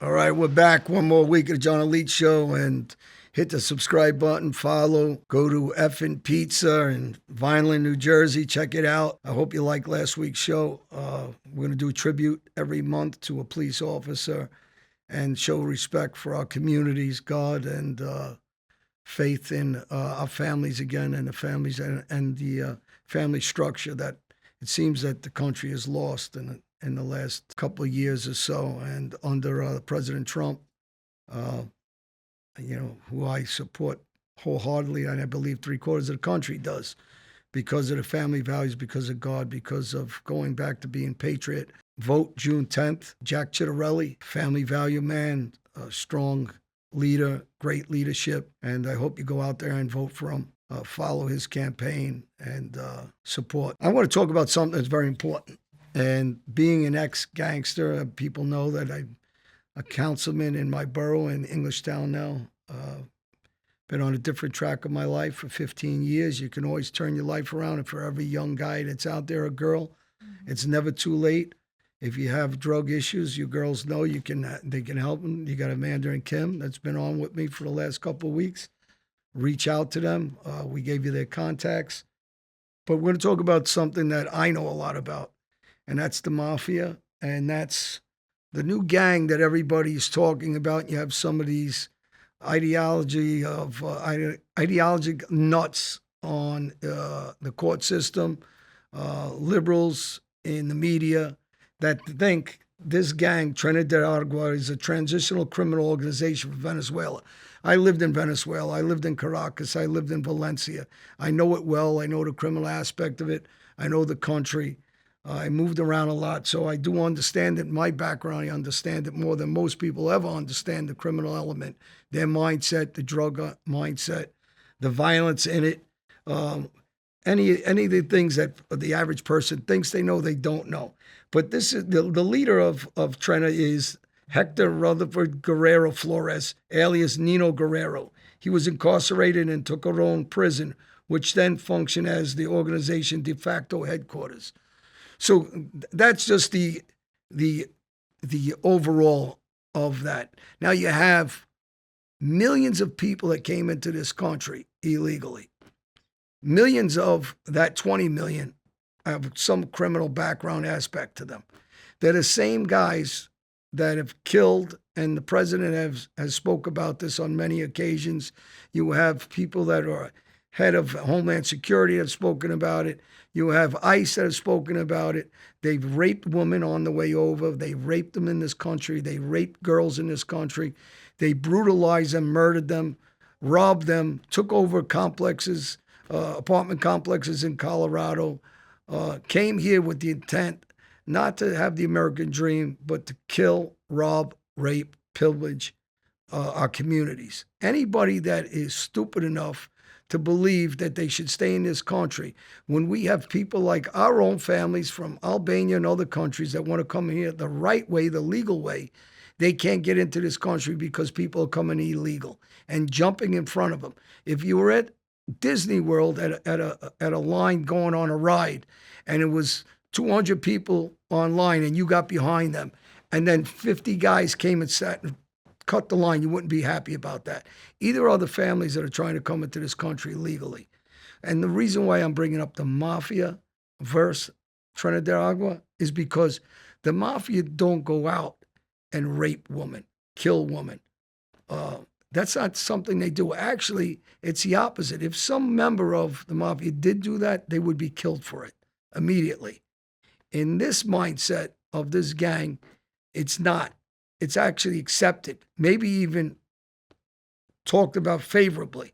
All right, we're back. One more week of the John Alite Show, and hit the subscribe button, follow, go to Effin' Pizza in Vineland, New Jersey. Check it out. I hope you liked last week's show. We're going to do a tribute every month to a police officer and show respect for our communities, God, and faith in our families again, and the families and the family structure that it seems that the country has lost in the last couple of years or so. And under President Trump, uh, who I support wholeheartedly, and I believe three-quarters of the country does, because of the family values, because of God, because of going back to being patriot. Vote June 10th. Jack Chittarelli, family value man, a strong leader, great leadership, and I hope you go out there and vote for him. Follow his campaign and support. I want to talk about something that's very important. And being an ex-gangster, people know that I'm a councilman in my borough in Englishtown now. Been on a different track of my life for 15 years. You can always turn your life around. And for every young guy that's out there, a girl, it's never too late. If you have drug issues, you girls know they can help them. You got Amanda and Kim that's been on with me for the last couple of weeks. Reach out to them. We gave you their contacts. But we're going to talk about something that I know a lot about, and that's the mafia, and that's the new gang that everybody's talking about. You have some of these ideology nuts on the court system, liberals in the media that think this gang, Tren de Aragua, is a transitional criminal organization for Venezuela. I lived in Venezuela. I lived in Caracas. I lived in Valencia. I know it well. I know the criminal aspect of it. I know the country. I moved around a lot, so I do understand it. My background, I understand it more than most people ever understand the criminal element, their mindset, the drug mindset, the violence in it. Any of the things that the average person thinks they know, they don't know. But this is the leader of Trena is Hector Rutherford Guerrero Flores, alias Nino Guerrero. He was incarcerated in Tocoron prison, which then functioned as the organization de facto headquarters. So that's just the overall of that. Now you have millions of people that came into this country illegally. Millions of that 20 million have some criminal background aspect to them. They're the same guys that have killed, and the president has spoke about this on many occasions. You have people that are head of Homeland Security that have spoken about it. You have ICE that have spoken about it. They've raped women on the way over. They raped them in this country. They raped girls in this country. They brutalized them, murdered them, robbed them, took over complexes, apartment complexes in Colorado, came here with the intent not to have the American dream, but to kill, rob, rape, pillage our communities. Anybody that is stupid enough to believe that they should stay in this country, when we have people like our own families from Albania and other countries that want to come here the right way, the legal way, they can't get into this country because people are coming illegal and jumping in front of them. If you were at Disney World at a line going on a ride, and it was 200 people online, and you got behind them, and then 50 guys came and sat and cut the line, you wouldn't be happy about that. Either are the families that are trying to come into this country legally. And the reason why I'm bringing up the mafia versus Tren de Aragua is because the mafia don't go out and rape women, kill women. That's not something they do. Actually, it's the opposite. If some member of the mafia did do that, they would be killed for it immediately. In this mindset of this gang, it's not. It's actually accepted, maybe even talked about favorably.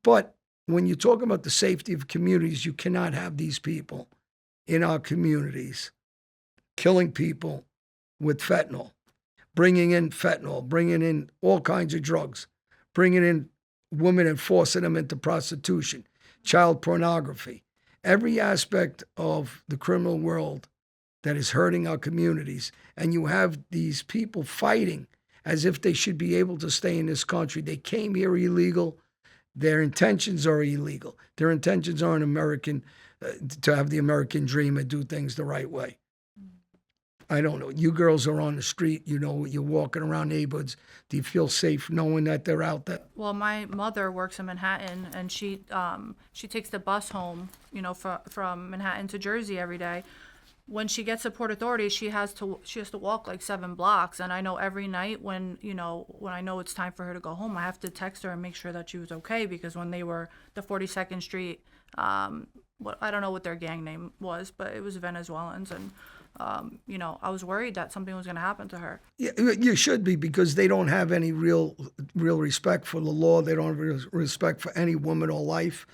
But when you're talking about the safety of communities, you cannot have these people in our communities killing people with fentanyl, bringing in all kinds of drugs, bringing in women and forcing them into prostitution, child pornography, every aspect of the criminal world that is hurting our communities. And you have these people fighting as if they should be able to stay in this country. They came here illegal. Their intentions are illegal. Their intentions aren't American, to have the American dream and do things the right way. I don't know. You girls are on the street. You know, you're walking around neighborhoods. Do you feel safe knowing that they're out there? Well, my mother works in Manhattan, and she takes the bus home, from Manhattan to Jersey every day. When she gets to Port Authority, she has to walk like 7 blocks, and I know every night when I know it's time for her to go home, I have to text her and make sure that she was okay, because when they were the 42nd Street, what I don't know what their gang name was, but it was Venezuelans, and I was worried that something was going to happen to her. Yeah, you should be, because they don't have any real respect for the law. They don't have respect for any woman or life.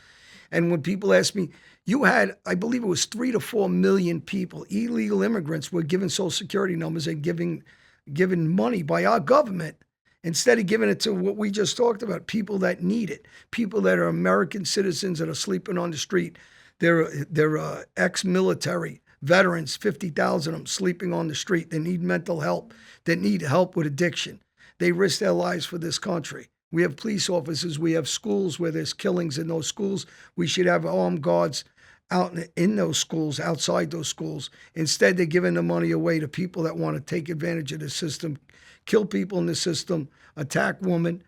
And when people ask me, you had, I believe it was 3 to 4 million people, illegal immigrants, were given Social Security numbers and given money by our government instead of giving it to what we just talked about, people that need it, people that are American citizens that are sleeping on the street. They're ex-military veterans, 50,000 of them sleeping on the street. They need mental help. They need help with addiction. They risk their lives for this country. We have police officers. We have schools where there's killings in those schools. We should have armed guards out in those schools, outside those schools. Instead, they're giving the money away to people that want to take advantage of the system, kill people in the system, attack women,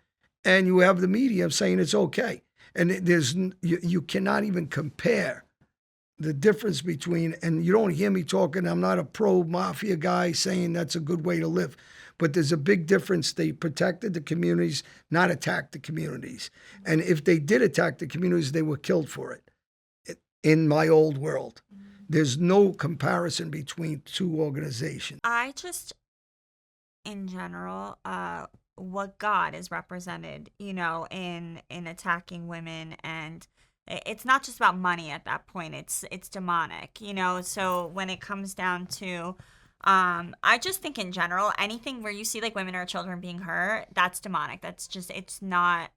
and you have the media saying it's okay. And you cannot even compare the difference between, and you don't hear me talking, I'm not a pro-mafia guy saying that's a good way to live, but there's a big difference. They protected the communities, not attacked the communities. And if they did attack the communities, they were killed for it. In my old world, there's no comparison between two organizations. I just, in general, what God is represented, in attacking women, and it's not just about money at that point. It's demonic, So when it comes down to, I just think in general, anything where you see like women or children being hurt, that's demonic. That's just, it's not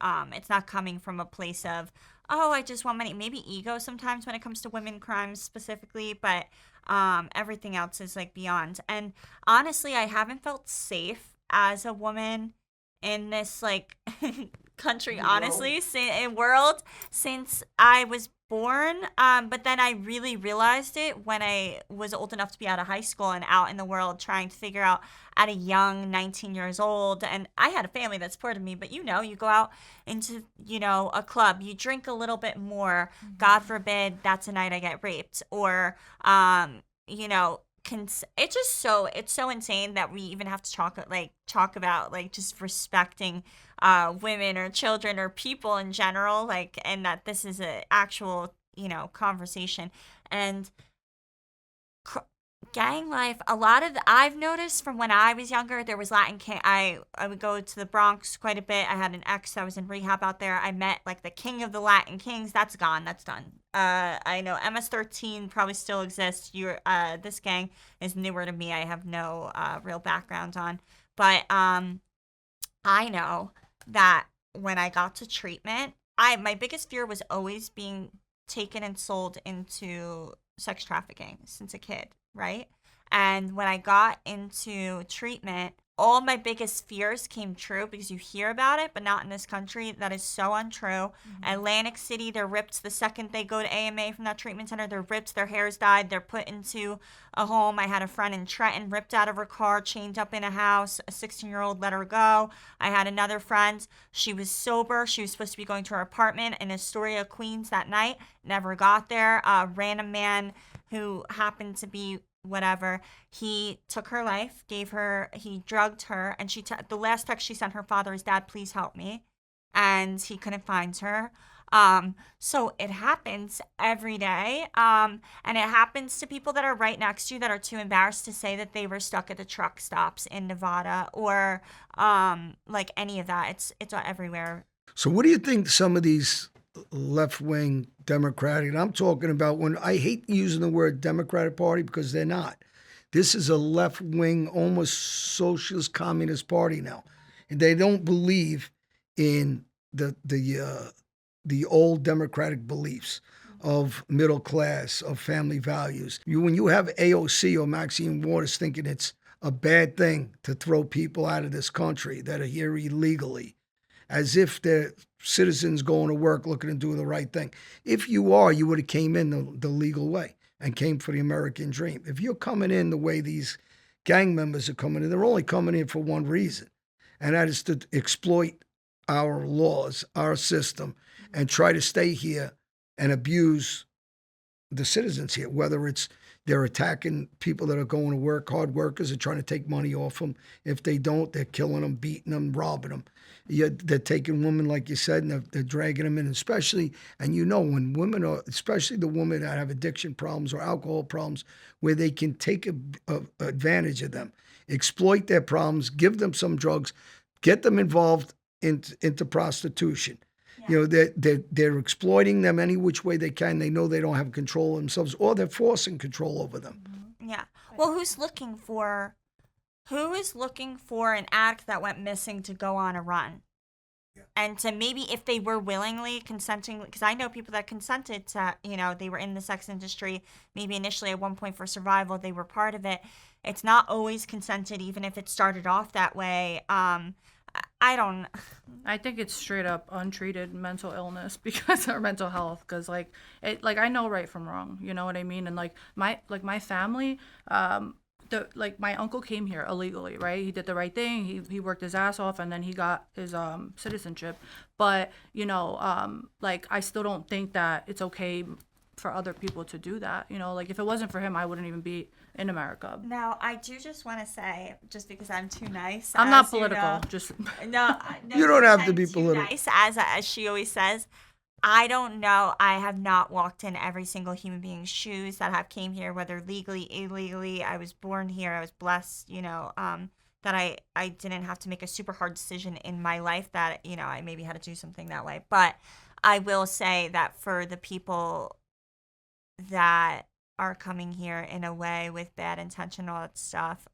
coming from a place of, oh, I just want money. Maybe ego sometimes when it comes to women crimes specifically, but everything else is like beyond. And honestly, I haven't felt safe as a woman in this like country, honestly, world since I was born. But then I really realized it when I was old enough to be out of high school and out in the world trying to figure out at a young 19 years old. And I had a family that supported me, but you go out into, a club, you drink a little bit more. God forbid that's a night I get raped, or, it's just it's so insane that we even have to talk about like just respecting women or children or people in general, like, and that this is a actual conversation. And gang life, a lot of I've noticed from when I was younger, there was Latin king. I would go to the Bronx quite a bit. I had an ex that was in rehab out there. I met like the king of the Latin kings. That's gone. That's done. I know MS-13 probably still exists. This gang is newer to me. I have no real background on, but I know that when I got to treatment, my biggest fear was always being taken and sold into sex trafficking since a kid, right? And when I got into treatment, all my biggest fears came true because you hear about it, but not in this country. That is so untrue. Mm-hmm. Atlantic City, they're ripped the second they go to AMA from that treatment center. They're ripped, their hair's dyed, they're put into a home. I had a friend in Trenton ripped out of her car, chained up in a house. A 16-year-old let her go. I had another friend. She was sober. She was supposed to be going to her apartment in Astoria, Queens that night. Never got there. A random man who happened to be whatever, he took her life, he drugged her, and the last text she sent her father is, "Dad, please help me," and he couldn't find her. So it happens every day, and it happens to people that are right next to you that are too embarrassed to say that they were stuck at the truck stops in Nevada, or like any of that. It's everywhere. So what do you think some of these left-wing Democratic, and I'm talking about, when I hate using the word Democratic Party because they're not. This is a left-wing, almost socialist communist party now. And they don't believe in the old democratic beliefs of middle class, of family values. When you have AOC or Maxine Waters thinking it's a bad thing to throw people out of this country that are here illegally, as if they're citizens going to work looking to do the right thing. If you are, you would have came in the legal way and came for the American dream. If you're coming in the way these gang members are coming in. They're only coming in for one reason, and that is to exploit our laws, our system, and try to stay here and abuse the citizens here, whether it's they're attacking people that are going to work, hard workers, are trying to take money off them. If they don't, they're killing them, beating them, robbing them. Yeah, they're taking women, like you said, and they're dragging them in, especially, and you know, when women are, especially the women that have addiction problems or alcohol problems, where they can take advantage of them, exploit their problems, give them some drugs, get them involved into prostitution. You know, they're exploiting them any which way they can. They know they don't have control of themselves, or they're forcing control over them. Yeah. Well, who is looking for an addict that went missing to go on a run? Yeah. And to maybe, if they were willingly consenting, because I know people that consented to, you know, they were in the sex industry, maybe initially at one point for survival, they were part of it. It's not always consented, even if it started off that way. I think it's straight up untreated mental illness or mental health, because like I know right from wrong, you know what I mean? And my family, my uncle came here illegally, right? He did the right thing. He worked his ass off, and then he got his citizenship. But you know, I still don't think that it's okay for other people to do that. You know, like if it wasn't for him, I wouldn't even be in America. Now, I do just want to say, just because I'm too nice. I'm not political. You know, just no, you don't have to I'm be too political. Nice, as she always says. I don't know. I have not walked in every single human being's shoes that have came here, whether legally, illegally. I was born here. I was blessed, you know, that I didn't have to make a super hard decision in my life that, you know, I maybe had to do something that way. But I will say that for the people that are coming here in a way with bad intention, all that stuff,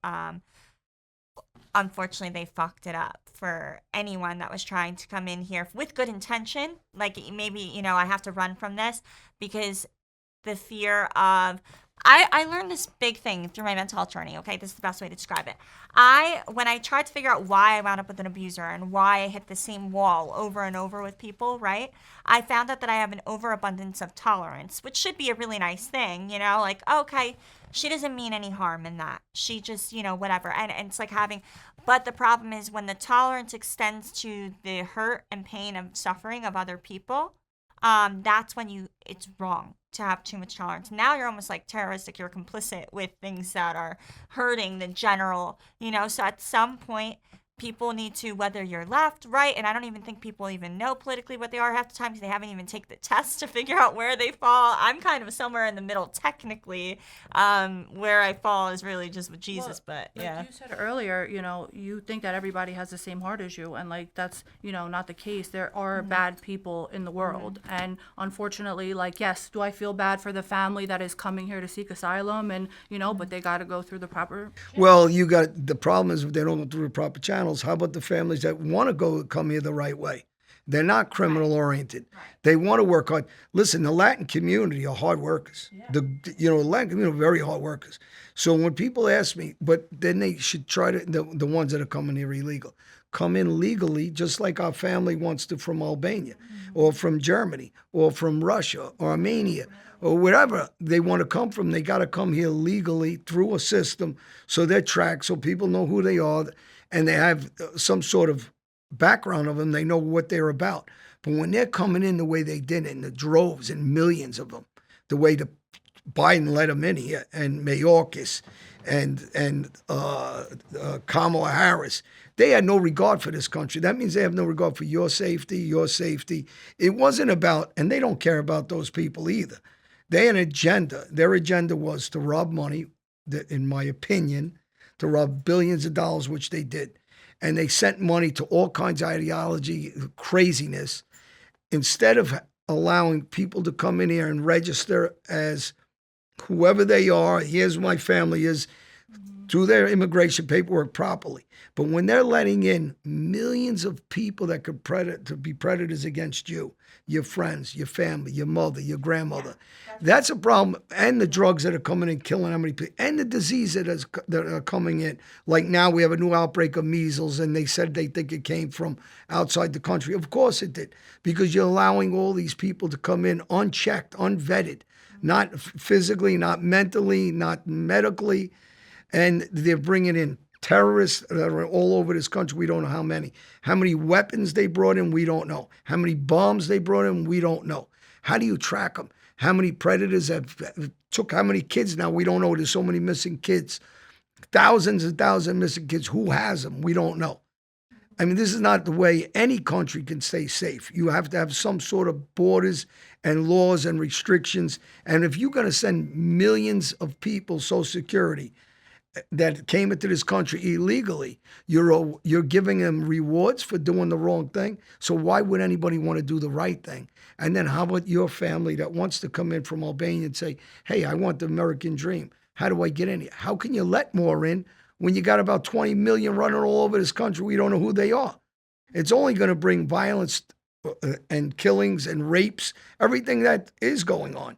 unfortunately they fucked it up for anyone that was trying to come in here with good intention. Like, maybe, you know, I have to run from this because the fear of, I learned this big thing through my mental health journey. Okay, this is the best way to describe it. When I tried to figure out why I wound up with an abuser and why I hit the same wall over and over with people, right? I found out that I have an overabundance of tolerance, which should be a really nice thing, you know? Like, okay, she doesn't mean any harm in that. She just, you know, whatever. And it's like but the problem is when the tolerance extends to the hurt and pain of suffering of other people, that's when it's wrong to have too much tolerance. Now you're almost like terroristic. You're complicit with things that are hurting the general, you know. So at some point, people need to, whether you're left, right, and I don't even think people even know politically what they are half the time because they haven't even taken the test to figure out where they fall. I'm kind of somewhere in the middle technically. Where I fall is really just with Jesus, but yeah. Like you said earlier, you know, you think that everybody has the same heart as you, and like that's, you know, not the case. There are bad people in the world, and unfortunately, like, yes, do I feel bad for the family that is coming here to seek asylum, and you know, but they got to go through the proper. Well, the problem is if they don't go through the proper channels. How about the families that want to come here the right way? They're not criminal oriented. Right. They want to work hard. Listen, the Latin community are hard workers. Yeah. The Latin community are very hard workers. So when people ask me, but then they should try to, the ones that are coming here illegal, come in legally, just like our family wants to from Albania or from Germany or from Russia or Armenia or wherever they want to come from. They got to come here legally through a system so they're tracked, so people know who they are and they have some sort of background of them. They know what they're about. But when they're coming in the way they did in the droves and millions of them, the way Biden let them in here, and Mayorkas and Kamala Harris, they had no regard for this country. That means they have no regard for your safety. It wasn't about, and they don't care about those people either. They had an agenda. Their agenda was to rob money, in my opinion, to rob billions of dollars, which they did. And they sent money to all kinds of ideology, craziness, instead of allowing people to come in here and register as whoever they are. Here's my family is, do their immigration paperwork properly. But when they're letting in millions of people that could be predators against you, your friends, your family, your mother, your grandmother, that's a problem. And the drugs that are coming in, killing how many people, and the disease that are coming in. Like now we have a new outbreak of measles, and they said they think it came from outside the country. Of course it did, because you're allowing all these people to come in unchecked, unvetted, not physically, not mentally, not medically. And they're bringing in terrorists that are all over this country. We don't know how many. How many weapons they brought in, we don't know. How many bombs they brought in, we don't know. How do you track them? How many predators have took how many kids now? We don't know. There's so many missing kids. Thousands and thousands of missing kids. Who has them? We don't know. I mean, this is not the way any country can stay safe. You have to have some sort of borders and laws and restrictions. And if you're going to send millions of people Social Security that came into this country illegally, you're giving them rewards for doing the wrong thing. So why would anybody want to do the right thing? And then how about your family that wants to come in from Albania and say, hey, I want the American dream. How do I get in here? How can you let more in when you got about 20 million running all over this country? We don't know who they are. It's only going to bring violence and killings and rapes, everything that is going on.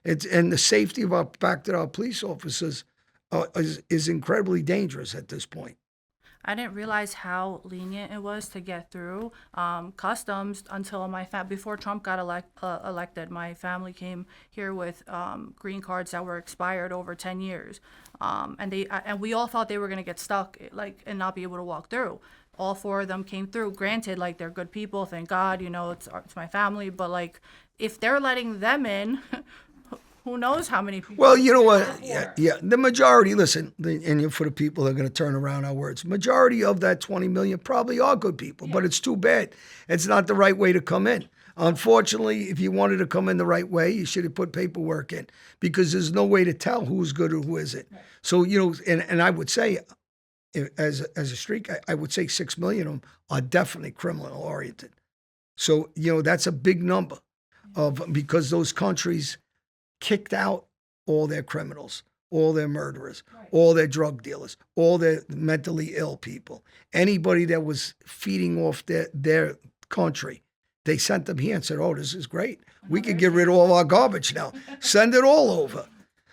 And the safety of our police officers is incredibly dangerous at this point. I didn't realize how lenient it was to get through customs until before Trump got elected. My family came here with green cards that were expired over 10 years, and we all thought they were gonna get stuck and not be able to walk through. All four of them came through. Granted, they're good people, thank God. It's my family, but if they're letting them in. Who knows how many people? Well, you know what? Yeah. The majority, listen, and for the people that are going to turn around our words, majority of that 20 million probably are good people, but it's too bad. It's not the right way to come in. Unfortunately, if you wanted to come in the right way, you should have put paperwork in because there's no way to tell who's good or who isn't. Right. So, and I would say, as a street guy, I would say 6 million of them are definitely criminal oriented. So, that's a big number because those countries kicked out all their criminals, all their murderers, right, all their drug dealers, all their mentally ill people. Anybody that was feeding off their country, they sent them here and said, oh, this is great. We could get rid of all our garbage now. Send it all over.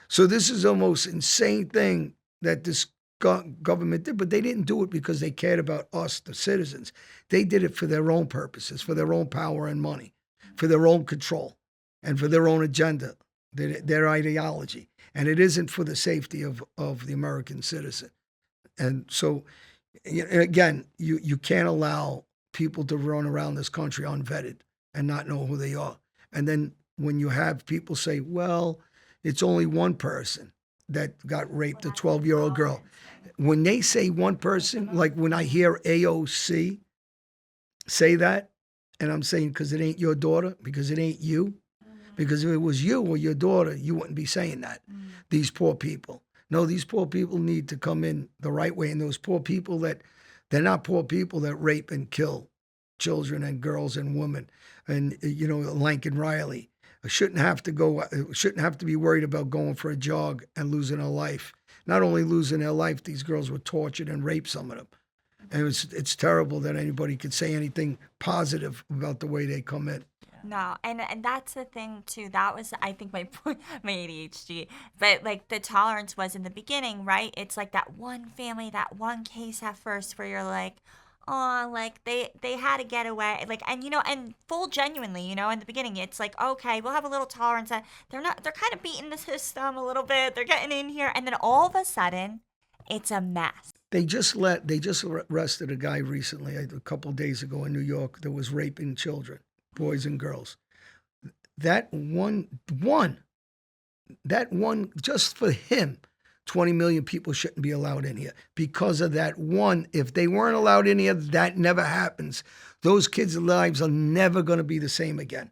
So this is the most insane thing that this government did, but they didn't do it because they cared about us, the citizens. They did it for their own purposes, for their own power and money, for their own control, and for their own agenda. Their ideology, and it isn't for the safety of the American citizen. And so, again, you can't allow people to run around this country unvetted and not know who they are. And then when you have people say, well, it's only one person that got raped, a 12-year-old girl. When they say one person, like when I hear AOC say that, and I'm saying because it ain't your daughter, because it ain't you, because if it was you or your daughter, you wouldn't be saying that. These poor people. No, these poor people need to come in the right way. And those poor people they're not poor people that rape and kill children and girls and women. And, Lincoln Riley shouldn't have to be worried about going for a jog and losing her life. Not only losing their life, these girls were tortured and raped, some of them. And it's terrible that anybody could say anything positive about the way they come in. No, and that's the thing too. That was, I think, my point, my ADHD. But the tolerance was in the beginning, right? It's that one family, that one case at first where you're like, oh, they had to get away, and full genuinely, in the beginning, it's okay, we'll have a little tolerance. They're kind of beating the system a little bit. They're getting in here, and then all of a sudden, it's a mess. They just arrested a guy recently, a couple of days ago in New York, that was raping children. Boys and girls. That one, just for him, 20 million people shouldn't be allowed in here. Because of that one, if they weren't allowed in here, that never happens. Those kids' lives are never going to be the same again.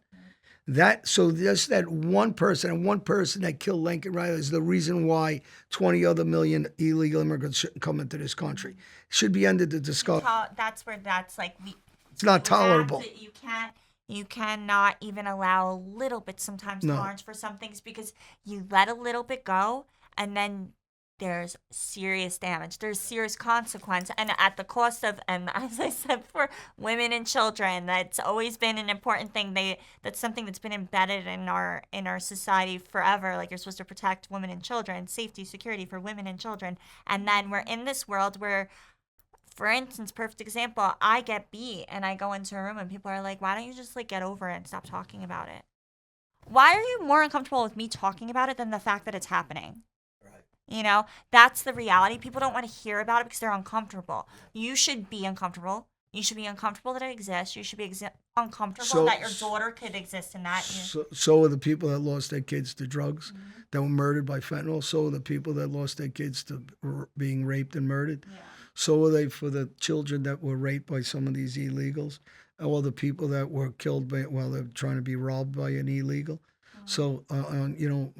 So just that one person, and one person that killed Lincoln Riley is the reason why 20 other million illegal immigrants shouldn't come into this country. It should be ended to discuss. That's where it's not tolerable. You cannot even allow a little bit sometimes tolerance for some things because you let a little bit go and then there's serious damage. There's serious consequence and at the cost of, and as I said before, women and children. That's always been an important thing. That's something that's been embedded in our society forever. You're supposed to protect women and children, safety, security for women and children. And then we're in this world where, for instance, perfect example, I get beat and I go into a room and people are like, why don't you just get over it and stop talking about it? Why are you more uncomfortable with me talking about it than the fact that it's happening? Right. You know, that's the reality. People don't want to hear about it because they're uncomfortable. You should be uncomfortable. You should be uncomfortable that it exists. You should be uncomfortable So- that your daughter could exist in that. So are the people that lost their kids to drugs, that were murdered by fentanyl. So are the people that lost their kids to being raped and murdered. Yeah. So are they for the children that were raped by some of these illegals, or the people that were killed while they're trying to be robbed by an illegal. So, you know,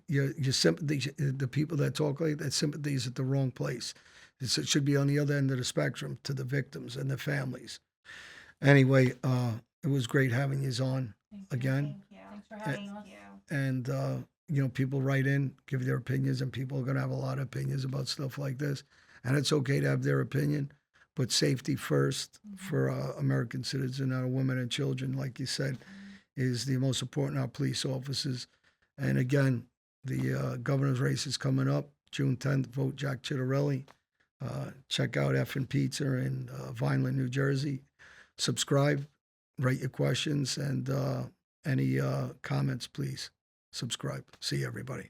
your sympathy, the people that talk like that, sympathy is at the wrong place. It should be on the other end of the spectrum to the victims and their families. Anyway, it was great having you on again. Thanks for having us. And, you know, people write in, give their opinions, and people are going to have a lot of opinions about stuff like this. And it's okay to have their opinion, but safety first for American citizens, our women and children, like you said, is the most important. Our police officers. And again, the governor's race is coming up June 10th. Vote Jack Chittarelli. Check out Effin' Pizza in Vineland, New Jersey. Subscribe, write your questions, and any comments, please subscribe. See you, everybody.